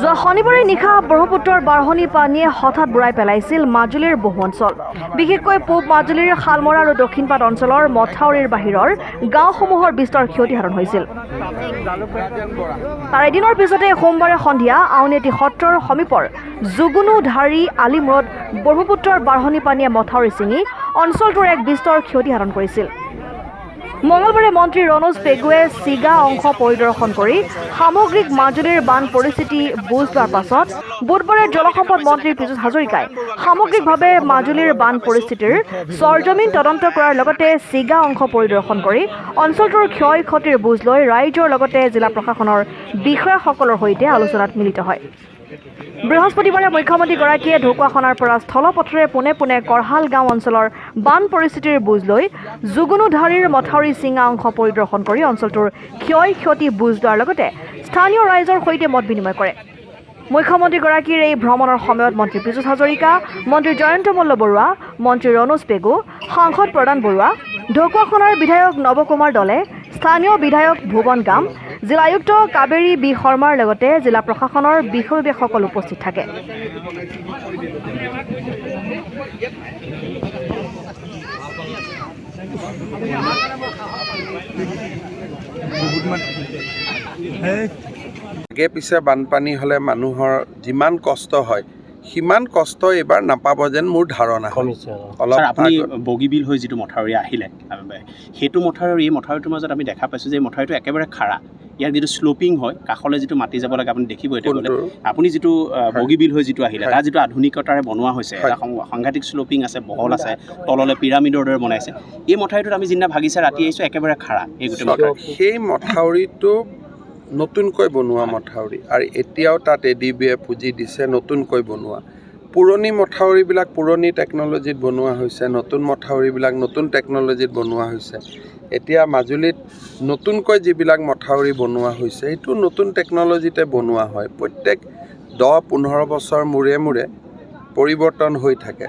যোৱা শনিবাৰে নিশা ব্ৰহ্মপুত্ৰৰ বাঢ়নী পানীয়ে হঠাৎ বুৰাই পেলাইছিল মাজুলীৰ বহু অঞ্চল বিশেষকৈ পূব মাজুলীৰ শালমৰা আৰু দক্ষিণপাট অঞ্চলৰ মথাউৰিৰ বাহিৰৰ গাঁওসমূহৰ বিস্তৰ ক্ষতিসাধন হৈছিল তাৰ এদিনৰ পিছতে সোমবাৰে সন্ধিয়া আউনীআটী সত্ৰৰ সমীপৰ জুগুনু ধাৰী আলিমূৰত ব্ৰহ্মপুত্ৰৰ বাঢ়নী পানীয়ে মথাউৰি ছিঙি অঞ্চলটোৰ এক বিস্তৰ ক্ষতিসাধন কৰিছিল মঙলবাৰে মন্ত্ৰী ৰণোজ পেগুৱে চিগা অংশ পৰিদৰ্শন কৰি সামগ্ৰিক মাজুলীৰ বান পৰিস্থিতি বুজ লোৱাৰ পাছত বুধবাৰে জলসম্পদ মন্ত্ৰী পীযুষ হাজৰিকাই সামগ্ৰিকভাৱে মাজুলীৰ বান পৰিস্থিতিৰ সৰজমিন তদন্ত কৰাৰ লগতে চিগা অংশ পৰিদৰ্শন কৰি অঞ্চলটোৰ ক্ষয় ক্ষতিৰ বুজ লৈ ৰাইজৰ লগতে জিলা প্ৰশাসনৰ বিষয়াসকলৰ সৈতে আলোচনাত মিলিত হয় বৃহস্পতিবাৰে মুখ্যমন্ত্ৰীগৰাকীয়ে ঢকুৱাখনাৰ পৰা স্থলপথেৰে পোনে পোনে কৰহাল গাঁও অঞ্চলৰ বান পৰিস্থিতিৰ বুজ লৈ জুগুনুধাৰীৰ মথাউৰি চিঙা অংশ পৰিদৰ্শন কৰি অঞ্চলটোৰ ক্ষয় ক্ষতি বুজ লোৱাৰ লগতে স্থানীয় ৰাইজৰ সৈতে মত বিনিময় কৰে মুখ্যমন্ত্ৰীগৰাকীৰ এই ভ্ৰমণৰ সময়ত মন্ত্ৰী পীযুষ হাজৰিকা মন্ত্ৰী জয়ন্ত মল্ল বৰুৱা মন্ত্ৰী ৰণোজ পেগু সাংসদ প্ৰদান বৰুৱা ঢকুৱাখনাৰ বিধায়ক নৱকুমাৰ দলে স্থানীয় বিধায়ক ভুৱন গাম জিলা আয়ুক্ত কাবেৰী বি শৰ্মাৰ লগতে জিলা প্ৰশাসনৰ বিষয়ববীয়াসকল উপস্থিত থাকে আগে পিছে বানপানী হ'লে মানুহৰ যিমান কষ্ট হয় সিমান কষ্ট এইবাৰ নাপাব যেন মোৰ ধাৰণা অলপ আপুনি বগীবিল হৈ যিটো মথাউৰি আহিলে সেইটো মথাউৰি এই মথাউৰিটোৰ মাজত আমি দেখা পাইছোঁ যে এই মথাউৰিটো একেবাৰে খাৰা ইয়াৰ যিটো শ্লোপিং হয় কাষলৈ যিটো মাটি যাব লাগে আপুনি দেখিব এতিয়া গ'লে আপুনি যিটো বগীবিল হৈ যিটো আহিলে তাৰ যিটো আধুনিকতাৰে বনোৱা হৈছে এটা সাংঘাতিক শ্লোপিং আছে বহল আছে তললৈ পিৰামিডৰ দৰে বনাইছে এই মথাউৰিটোত আমি যিদিনা ভাগিছে ৰাতি আহিছোঁ একেবাৰে খাৰা এই গোটেই মথাউৰি সেই মথাউৰিটো নতুনকৈ বনোৱা মথাউৰি আৰু এতিয়াও তাত এডিবিয়ে পুঁজি দিছে নতুনকৈ বনোৱা পুৰণি মথাউৰিবিলাক পুৰণি টেকন'লজিত বনোৱা হৈছে নতুন মথাউৰিবিলাক নতুন টেকন'লজিত বনোৱা হৈছে এতিয়া মাজুলীত নতুনকৈ যিবিলাক মথাউৰি বনোৱা হৈছে সেইটো নতুন টেকন'লজিতে বনোৱা হয় প্ৰত্যেক 10-15 বছৰ মূৰে মূৰে পৰিৱৰ্তন হৈ থাকে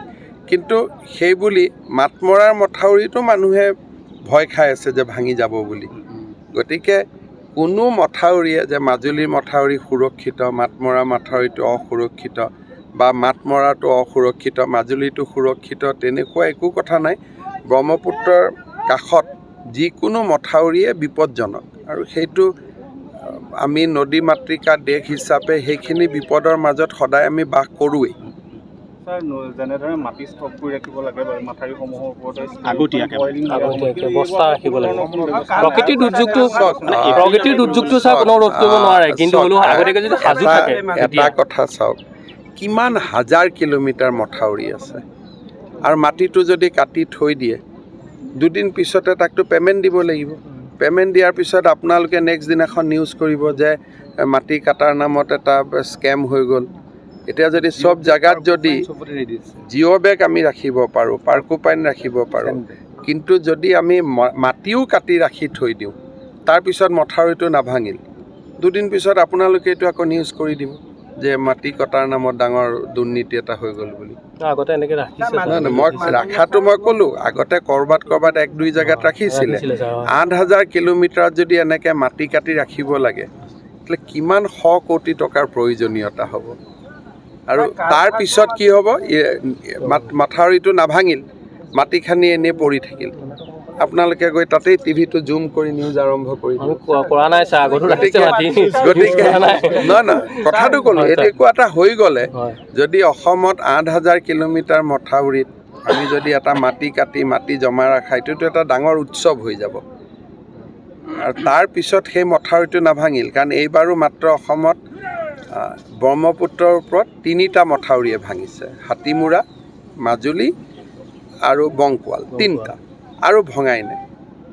কিন্তু সেইবুলি মাতমৰাৰ মথাউৰিটো মানুহে ভয় খাই আছে যে ভাঙি যাব বুলি গতিকে কোনো মথাউৰিয়ে যে মাজুলীৰ মথাউৰি সুৰক্ষিত মাতমৰা মথাউৰিটো অসুৰক্ষিত বা মাতমৰাটো অসুৰক্ষিত মাজুলীটো সুৰক্ষিত তেনেকুৱা একো কথা নাই ব্ৰহ্মপুত্ৰৰ কাষত যিকোনো মথাউৰিয়ে বিপদজনক আৰু সেইটো আমি নদী মাতৃকা দেশ হিচাপে সেইখিনি বিপদৰ মাজত সদায় আমি বাস কৰোৱেই যেনেদৰে মাটি ষ্টক কৰি ৰাখিব লাগে বা মাথাউৰিসমূহৰ ওপৰতে আগতীয়াকৈ ব্যৱস্থা ৰাখিব লাগে প্ৰকৃতিৰ দুৰ্যোগটো চাওক কোনো ৰোধ কৰিব নোৱাৰে কিন্তু আগতীয়াকৈ যদি সাজু থাকে এটা কথা চাওক কিমান হাজাৰ কিলোমিটাৰ মথাউৰি আছে আৰু মাটিটো যদি কাটি থৈ দিয়ে দুদিন পিছতে তাকতো পে'মেণ্ট দিব লাগিব পে'মেণ্ট দিয়াৰ পিছত আপোনালোকে নেক্সট দিনাখন নিউজ কৰিব যে মাটি কাটাৰ নামত এটা স্কেম হৈ গ'ল এতিয়া যদি সব জায়গাত যদি জিঅ' বেগ আমি ৰাখিব পাৰোঁ পাৰ্কোপাইন ৰাখিব পাৰোঁ কিন্তু যদি আমি মাটিও কাটি ৰাখি থৈ দিওঁ তাৰপিছত মথাউৰিটো নাভাঙিল দুদিন পিছত আপোনালোকে এইটো আকৌ নিউজ কৰি দিব যে মাটি কটাৰ নামত ডাঙৰ দুৰ্নীতি এটা হৈ গ'ল বুলি আগতে এনেকৈ ৰাখিছে মই ৰাখাটো মই ক'লোঁ আগতে ক'ৰবাত 1-2 জেগাত ৰাখিছিলে 8,000 কিলোমিটাৰত যদি এনেকৈ মাটি কাটি ৰাখিব লাগে তাহলে কিমান 100 কোটি টকাৰ প্ৰয়োজনীয়তা হ'ব আৰু তাৰ পিছত কি হ'ব মথাউৰিটো নাভাঙিল মাটি খানি এনেই পৰি থাকিল আপোনালোকে গৈ তাতেই টিভিটো জুম কৰি নিউজ আৰম্ভ কৰি গতিকে নহয় কথাটো ক'লোঁ এনেকুৱা এটা হৈ গ'লে যদি অসমত 8,000 কিলোমিটাৰ মথাউৰিত আমি যদি এটা মাটি কাটি মাটি জমা ৰখা এইটোতো এটা ডাঙৰ উৎসৱ হৈ যাব আৰু তাৰ পিছত সেই মথাউৰিটো নাভাঙিল কাৰণ এইবাৰো মাত্ৰ অসমত ব্ৰহ্মপুত্ৰৰ ওপৰত 3টা মথাউৰিয়ে ভাঙিছে হাতীমূৰা মাজুলী আৰু বংকোৱাল 3টা আৰু ভঙাই নাই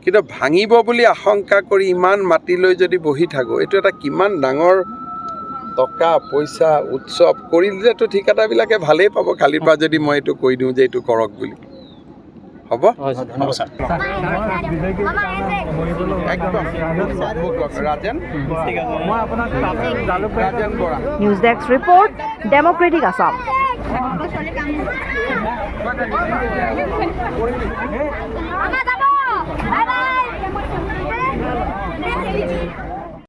কিন্তু ভাঙিব বুলি আশংকা কৰি ইমান মাটি লৈ যদি বহি থাকোঁ এইটো এটা কিমান ডাঙৰ টকা পইচা উৎসৱ কৰিলেতো ঠিকাদাৰবিলাকে ভালেই পাব কালিৰ পৰা যদি মই এইটো কৈ দিওঁ যে এইটো কৰক বুলি হ'ব news desk report democratic Assam